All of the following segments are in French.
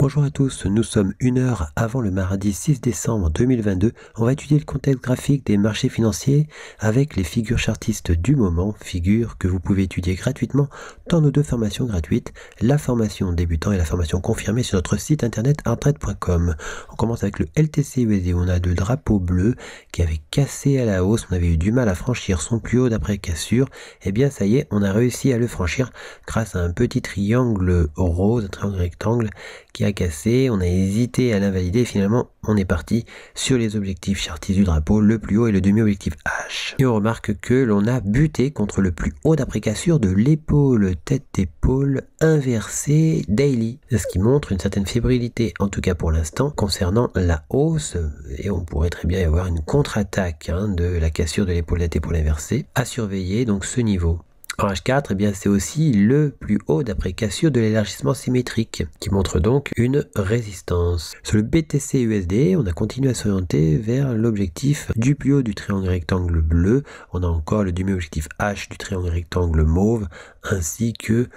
Bonjour à tous, nous sommes 1 heure avant le mardi 6 décembre 2022. On va étudier le contexte graphique des marchés financiers avec les figures chartistes du moment, figures que vous pouvez étudier gratuitement dans nos deux formations gratuites, la formation débutant et la formation confirmée sur notre site internet arttrade.com. On commence avec le LTC-USD, on a le drapeau bleu qui avait cassé à la hausse, on avait eu du mal à franchir son plus haut d'après cassure. Et bien ça y est, on a réussi à le franchir grâce à un petit triangle rose, un triangle rectangle qui a cassé, on a hésité à l'invalider, finalement on est parti sur les objectifs chartistes du drapeau, le plus haut et le demi-objectif H. Et on remarque que l'on a buté contre le plus haut d'après cassure de l'épaule, tête-épaule inversée daily, ce qui montre une certaine fébrilité, en tout cas pour l'instant, concernant la hausse, et on pourrait très bien y avoir une contre-attaque de la cassure de l'épaule, tête-épaule inversée, à surveiller donc ce niveau. En H4, eh bien, c'est aussi le plus haut d'après cassure de l'élargissement symétrique, qui montre donc une résistance. Sur le BTC-USD, on a continué à s'orienter vers l'objectif du plus haut du triangle rectangle bleu. On a encore le demi-objectif H du triangle rectangle mauve, ainsi que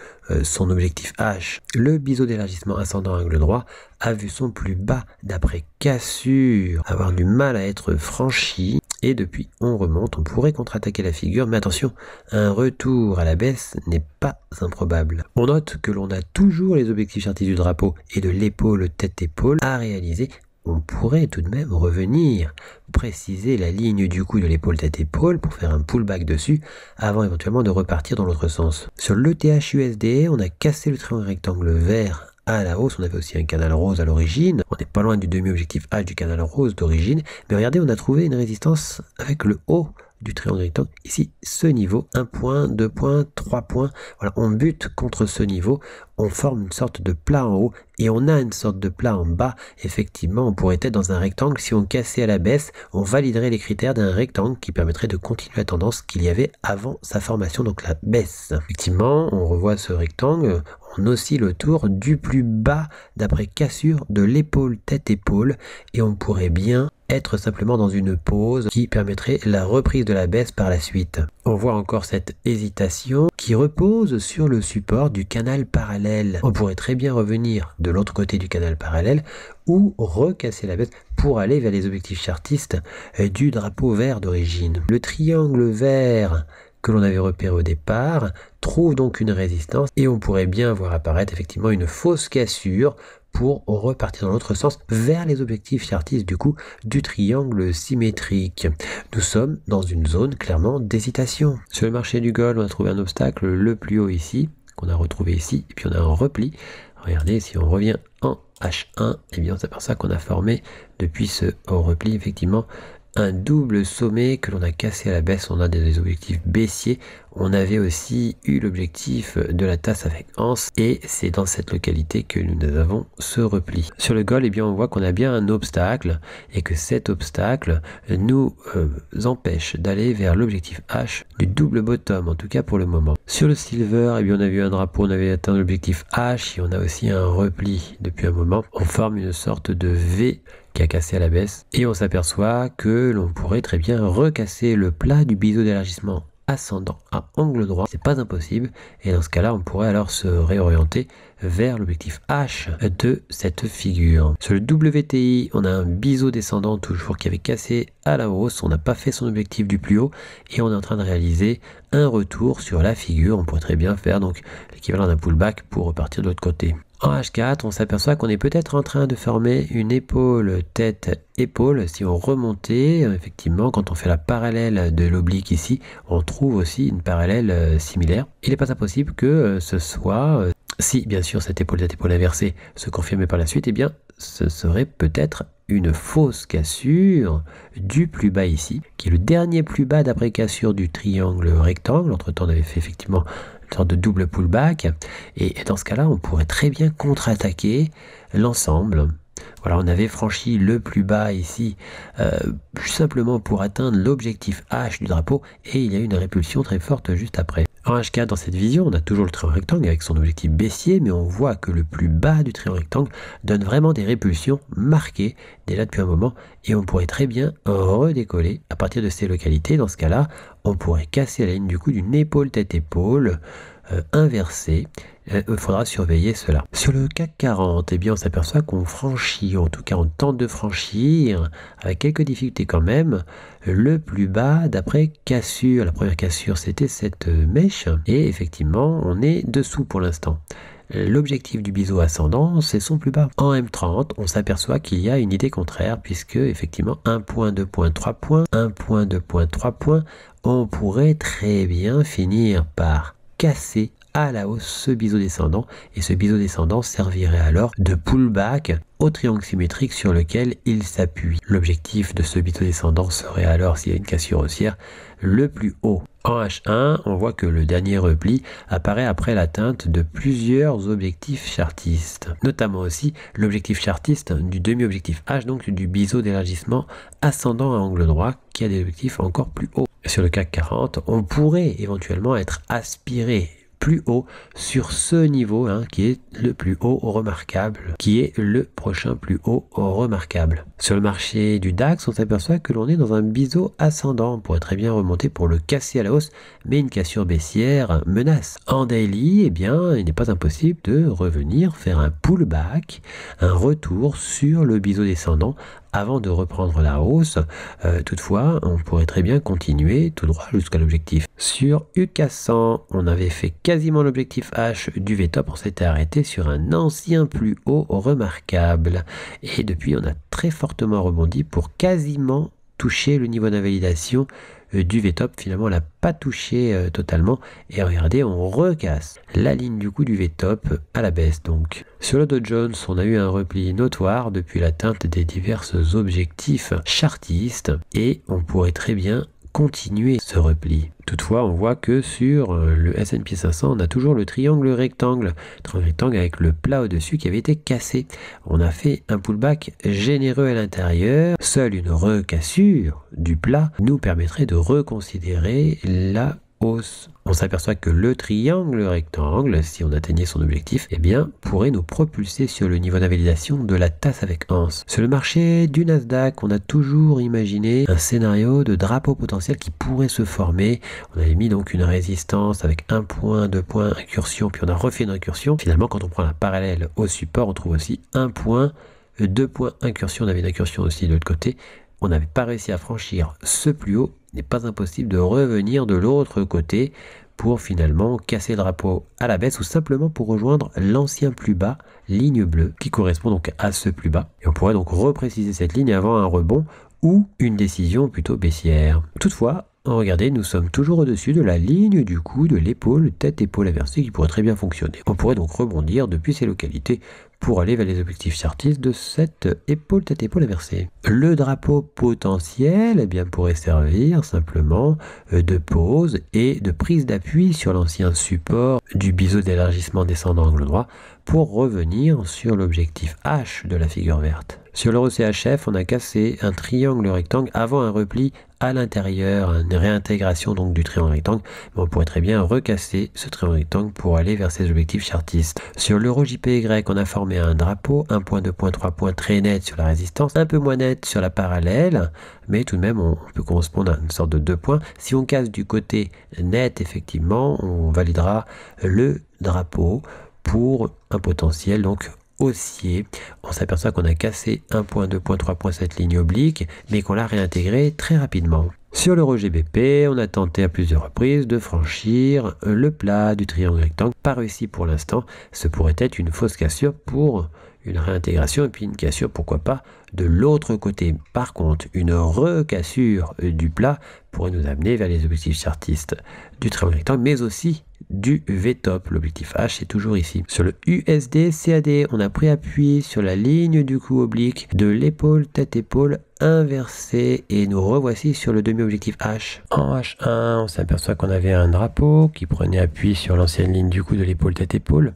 son objectif H. Le biseau d'élargissement ascendant angle droit a vu son plus bas d'après cassure avoir du mal à être franchi. Et depuis, on remonte, on pourrait contre-attaquer la figure, mais attention, un retour à la baisse n'est pas improbable. On note que l'on a toujours les objectifs chartistes du drapeau et de l'épaule tête-épaule à réaliser. On pourrait tout de même revenir préciser la ligne du coup de l'épaule tête-épaule pour faire un pullback dessus avant éventuellement de repartir dans l'autre sens. Sur l'ETH-USD, on a cassé le triangle rectangle vert à la hausse, on avait aussi un canal rose à l'origine, on n'est pas loin du demi-objectif H du canal rose d'origine, mais regardez, on a trouvé une résistance avec le haut du triangle rectangle, ici ce niveau, 1 point, 2 points, 3 points, voilà, on bute contre ce niveau, on forme une sorte de plat en haut et on a une sorte de plat en bas. Effectivement, on pourrait être dans un rectangle, si on cassait à la baisse, on validerait les critères d'un rectangle qui permettrait de continuer la tendance qu'il y avait avant sa formation, donc la baisse. Effectivement, on revoit ce rectangle, on oscille autour du plus bas d'après cassure de l'épaule tête-épaule et on pourrait bien être simplement dans une pause qui permettrait la reprise de la baisse par la suite. On voit encore cette hésitation qui repose sur le support du canal parallèle. On pourrait très bien revenir de l'autre côté du canal parallèle ou recasser la baisse pour aller vers les objectifs chartistes du drapeau vert d'origine. Le triangle vert que l'on avait repéré au départ trouve donc une résistance et on pourrait bien voir apparaître effectivement une fausse cassure pour repartir dans l'autre sens vers les objectifs chartistes du coup du triangle symétrique. Nous sommes dans une zone clairement d'hésitation. Sur le marché du gold, on a trouvé un obstacle le plus haut ici, qu'on a retrouvé ici, et puis on a un repli. Regardez, si on revient en H1, eh bien on s'aperçoit qu'on a formé depuis ce repli effectivement un double sommet que l'on a cassé à la baisse. On a des objectifs baissiers. On avait aussi eu l'objectif de la tasse avec anse et c'est dans cette localité que nous avons ce repli. Sur le gold, eh bien, on voit qu'on a bien un obstacle et que cet obstacle nous empêche d'aller vers l'objectif H du double bottom, en tout cas pour le moment. Sur le silver, eh bien, on a vu un drapeau, on avait atteint l'objectif H et on a aussi un repli depuis un moment. On forme une sorte de V qui a cassé à la baisse et on s'aperçoit que l'on pourrait très bien recasser le plat du biseau d'élargissement ascendant à angle droit, c'est pas impossible et dans ce cas là on pourrait alors se réorienter vers l'objectif H de cette figure. Sur le WTI, on a un biseau descendant toujours qui avait cassé à la hausse, on n'a pas fait son objectif du plus haut et on est en train de réaliser un retour sur la figure. On pourrait très bien faire donc l'équivalent d'un pullback pour repartir de l'autre côté. En H4, on s'aperçoit qu'on est peut-être en train de former une épaule, tête, épaule. Si on remontait, effectivement, quand on fait la parallèle de l'oblique ici, on trouve aussi une parallèle similaire. Il n'est pas impossible que ce soit, si bien sûr cette épaule, tête, épaule inversée se confirmait par la suite, eh bien ce serait peut-être une fausse cassure du plus bas ici, qui est le dernier plus bas d'après cassure du triangle rectangle. Entre-temps, on avait fait effectivement une sorte de double pullback. Et dans ce cas-là, on pourrait très bien contre-attaquer l'ensemble. Voilà, on avait franchi le plus bas ici, simplement pour atteindre l'objectif H du drapeau, et il y a eu une répulsion très forte juste après. En H4, dans cette vision, on a toujours le triangle rectangle avec son objectif baissier, mais on voit que le plus bas du triangle rectangle donne vraiment des répulsions marquées déjà depuis un moment, et on pourrait très bien redécoller à partir de ces localités. Dans ce cas-là, on pourrait casser la ligne du coup d'une épaule tête-épaule inversée. Il faudra surveiller cela. Sur le CAC 40, eh bien, on s'aperçoit qu'on franchit, en tout cas on tente de franchir, avec quelques difficultés quand même, le plus bas d'après cassure. La première cassure, c'était cette mèche, et effectivement, on est dessous pour l'instant. L'objectif du biseau ascendant, c'est son plus bas. En M30, on s'aperçoit qu'il y a une idée contraire, puisque effectivement, 1 point, 2 points, 3 points, 1 point, 2 points, 3 points, on pourrait très bien finir par casser à la hausse ce biseau descendant, et ce biseau descendant servirait alors de pullback au triangle symétrique sur lequel il s'appuie. L'objectif de ce biseau descendant serait alors, s'il y a une cassure haussière, le plus haut. En H1, on voit que le dernier repli apparaît après l'atteinte de plusieurs objectifs chartistes, notamment aussi l'objectif chartiste du demi-objectif H, donc du biseau d'élargissement ascendant à angle droit, qui a des objectifs encore plus hauts. Sur le CAC 40, on pourrait éventuellement être aspiré plus haut sur ce niveau qui est le plus haut remarquable, qui est le prochain plus haut remarquable. Sur le marché du DAX, on s'aperçoit que l'on est dans un biseau ascendant. On pourrait très bien remonter pour le casser à la hausse, mais une cassure baissière menace. En daily, eh bien, il n'est pas impossible de revenir faire un pullback, un retour sur le biseau descendant avant de reprendre la hausse. Toutefois, on pourrait très bien continuer tout droit jusqu'à l'objectif. Sur UK 100, on avait fait quasiment l'objectif H du VTOP, on s'était arrêté sur un ancien plus haut remarquable. Et depuis, on a très fortement rebondi pour quasiment toucher le niveau d'invalidation du VTOP. Finalement, on l'a pas touché totalement. Et regardez, on recasse la ligne du coup du VTOP à la baisse. Donc, sur le Dow Jones, on a eu un repli notoire depuis l'atteinte des divers objectifs chartistes. Et on pourrait très bien continuer ce repli. Toutefois, on voit que sur le S&P 500, on a toujours le triangle rectangle avec le plat au-dessus qui avait été cassé. On a fait un pullback généreux à l'intérieur. Seule une recassure du plat nous permettrait de reconsidérer la hausse. On s'aperçoit que le triangle rectangle, si on atteignait son objectif, eh bien, pourrait nous propulser sur le niveau d'invalidation de la tasse avec anse. Sur le marché du Nasdaq, on a toujours imaginé un scénario de drapeau potentiel qui pourrait se former. On avait mis donc une résistance avec 1 point, 2 points, incursion, puis on a refait une incursion. Finalement, quand on prend la parallèle au support, on trouve aussi 1 point, 2 points, incursion. On avait une incursion aussi de l'autre côté. On n'avait pas réussi à franchir ce plus haut. Il n'est pas impossible de revenir de l'autre côté pour finalement casser le drapeau à la baisse ou simplement pour rejoindre l'ancien plus bas, ligne bleue, qui correspond donc à ce plus bas. Et on pourrait donc repréciser cette ligne avant un rebond ou une décision plutôt baissière. Toutefois, regardez, nous sommes toujours au-dessus de la ligne du coup de l'épaule, tête-épaule inversée qui pourrait très bien fonctionner. On pourrait donc rebondir depuis ces localités pour aller vers les objectifs chartistes de cette épaule, tête-épaule inversée. Le drapeau potentiel eh bien, pourrait servir simplement de pause et de prise d'appui sur l'ancien support du biseau d'élargissement descendant angle droit pour revenir sur l'objectif H de la figure verte. Sur l'euro CHF, on a cassé un triangle rectangle avant un repli à l'intérieur, une réintégration donc du triangle rectangle, mais on pourrait très bien recasser ce triangle rectangle pour aller vers ses objectifs chartistes. Sur l'euro JPY, on a formé un drapeau, 1 point, 2 points, 3 points très net sur la résistance, un peu moins net sur la parallèle, mais tout de même on peut correspondre à une sorte de 2 points. Si on casse du côté net, effectivement, on validera le drapeau pour un potentiel donc haussier. On s'aperçoit qu'on a cassé 1 point, 2 points, 3 points cette ligne oblique, mais qu'on l'a réintégrée très rapidement. Sur l'euro GBP, on a tenté à plusieurs reprises de franchir le plat du triangle rectangle. Pas réussi pour l'instant. Ce pourrait être une fausse cassure pour une réintégration et puis une cassure, pourquoi pas, de l'autre côté. Par contre, une recassure du plat pourrait nous amener vers les objectifs chartistes du triangle rectangle, mais aussi du VTOP. L'objectif H est toujours ici. Sur le USD CAD, on a pris appui sur la ligne du coup oblique de l'épaule tête-épaule inversée et nous revoici sur le demi-objectif H. En H1, on s'aperçoit qu'on avait un drapeau qui prenait appui sur l'ancienne ligne du coup de l'épaule tête-épaule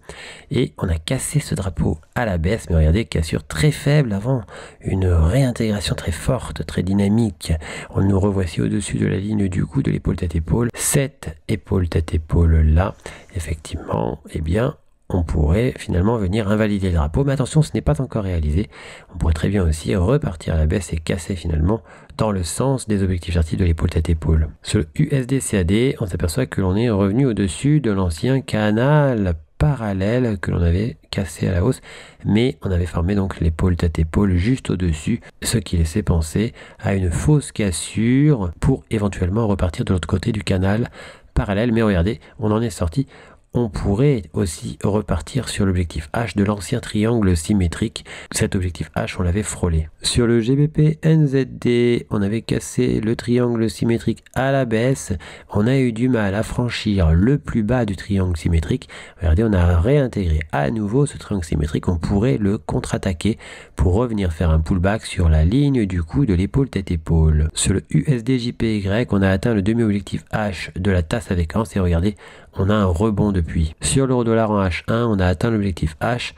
et on a cassé ce drapeau à la baisse, mais regardez, cassure très faible avant une réintégration très forte, très dynamique. On nous revoici au-dessus de la ligne du coup de l'épaule tête-épaule. Cette épaule tête-épaule là, effectivement, eh bien, on pourrait finalement venir invalider le drapeau. Mais attention, ce n'est pas encore réalisé. On pourrait très bien aussi repartir à la baisse et casser finalement dans le sens des objectifs chartistes de l'épaule tête-épaule. Sur le USD-CAD, on s'aperçoit que l'on est revenu au-dessus de l'ancien canal parallèle que l'on avait cassé à la hausse, mais on avait formé donc l'épaule tête-épaule juste au-dessus, ce qui laissait penser à une fausse cassure pour éventuellement repartir de l'autre côté du canal parallèle. Mais regardez, on en est sorti. On pourrait aussi repartir sur l'objectif H de l'ancien triangle symétrique. Cet objectif H, on l'avait frôlé. Sur le GBP NZD, on avait cassé le triangle symétrique à la baisse. On a eu du mal à franchir le plus bas du triangle symétrique. Regardez, on a réintégré à nouveau ce triangle symétrique. On pourrait le contre-attaquer pour revenir faire un pullback sur la ligne du coup de l'épaule tête-épaule. Sur le USD-JPY, on a atteint le demi-objectif H de la tasse avec anse et regardez, on a un rebond depuis. Sur l'euro-dollar en H1, on a atteint l'objectif H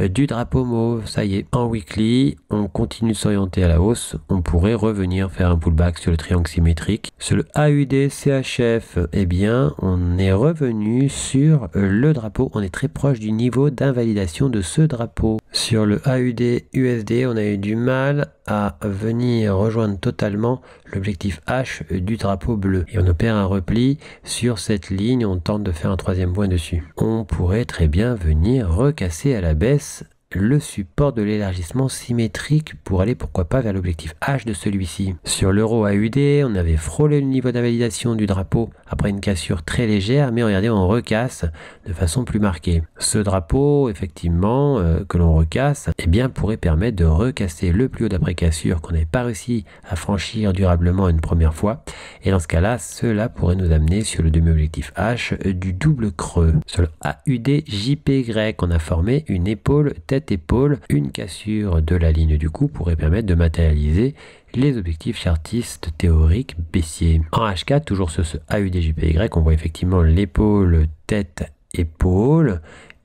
du drapeau mauve. Ça y est, en weekly, on continue de s'orienter à la hausse. On pourrait revenir faire un pullback sur le triangle symétrique. Sur le AUD-CHF, eh bien, on est revenu sur le drapeau. On est très proche du niveau d'invalidation de ce drapeau. Sur le AUD-USD, on a eu du mal à venir rejoindre totalement l'objectif H du drapeau bleu. Et on opère un repli sur cette ligne, on tente de faire un troisième point dessus. On pourrait très bien venir recasser à la baisse le support de l'élargissement symétrique pour aller pourquoi pas vers l'objectif H de celui-ci. Sur l'euro AUD, on avait frôlé le niveau d'invalidation du drapeau après une cassure très légère, mais regardez, on recasse de façon plus marquée. Ce drapeau, effectivement, que l'on recasse, eh bien, pourrait permettre de recasser le plus haut d'après-cassure qu'on n'avait pas réussi à franchir durablement une première fois. Et dans ce cas-là, cela pourrait nous amener sur le demi-objectif H du double creux. Sur le AUD-JPY, on a formé une épaule tête-épaule. Une cassure de la ligne du coup pourrait permettre de matérialiser les objectifs chartistes théoriques baissiers. En H4, toujours sur ce AUD-JPY, on voit effectivement l'épaule tête-épaule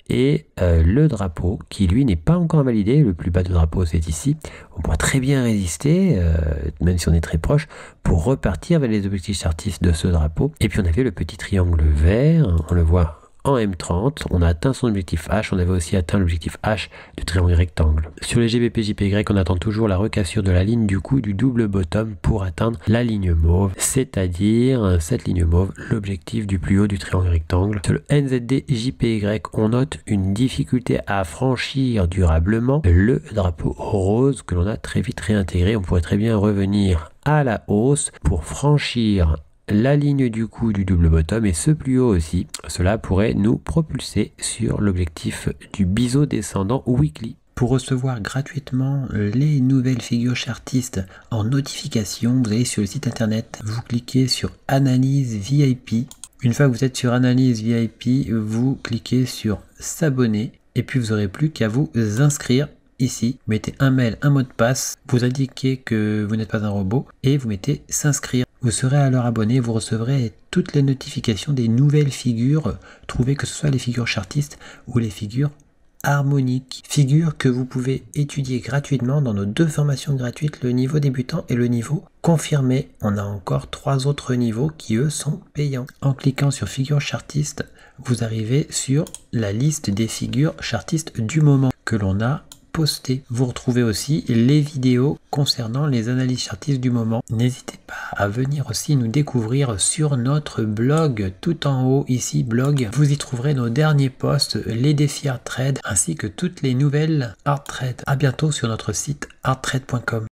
et le drapeau qui lui n'est pas encore invalidé. Le plus bas du drapeau c'est ici. On pourra très bien résister, même si on est très proche, pour repartir vers les objectifs chartistes de ce drapeau. Et puis on avait le petit triangle vert, on le voit en M30, on a atteint son objectif H, on avait aussi atteint l'objectif H du triangle rectangle. Sur les GBP-JPY, on attend toujours la recassure de la ligne du coup du double bottom pour atteindre la ligne mauve, c'est-à-dire cette ligne mauve, l'objectif du plus haut du triangle rectangle. Sur le NZD-JPY, on note une difficulté à franchir durablement le drapeau rose que l'on a très vite réintégré. On pourrait très bien revenir à la hausse pour franchir la ligne du coup du double bottom et ce plus haut aussi. Cela pourrait nous propulser sur l'objectif du biseau descendant weekly. Pour recevoir gratuitement les nouvelles figures chartistes en notification, vous allez sur le site internet, vous cliquez sur Analyse VIP. Une fois que vous êtes sur Analyse VIP, vous cliquez sur S'abonner et puis vous n'aurez plus qu'à vous inscrire. Ici, vous mettez un mail, un mot de passe, vous indiquez que vous n'êtes pas un robot et vous mettez s'inscrire. Vous serez alors abonné, vous recevrez toutes les notifications des nouvelles figures trouvées, que ce soit les figures chartistes ou les figures harmoniques. Figures que vous pouvez étudier gratuitement dans nos deux formations gratuites, le niveau débutant et le niveau confirmé. On a encore 3 autres niveaux qui eux sont payants. En cliquant sur figures chartistes, vous arrivez sur la liste des figures chartistes du moment que l'on a posté. Vous retrouvez aussi les vidéos concernant les analyses chartistes du moment. N'hésitez pas à venir aussi nous découvrir sur notre blog, tout en haut ici blog. Vous y trouverez nos derniers posts, les défis Hard Trade ainsi que toutes les nouvelles Hard Trade. À bientôt sur notre site hardtrade.com.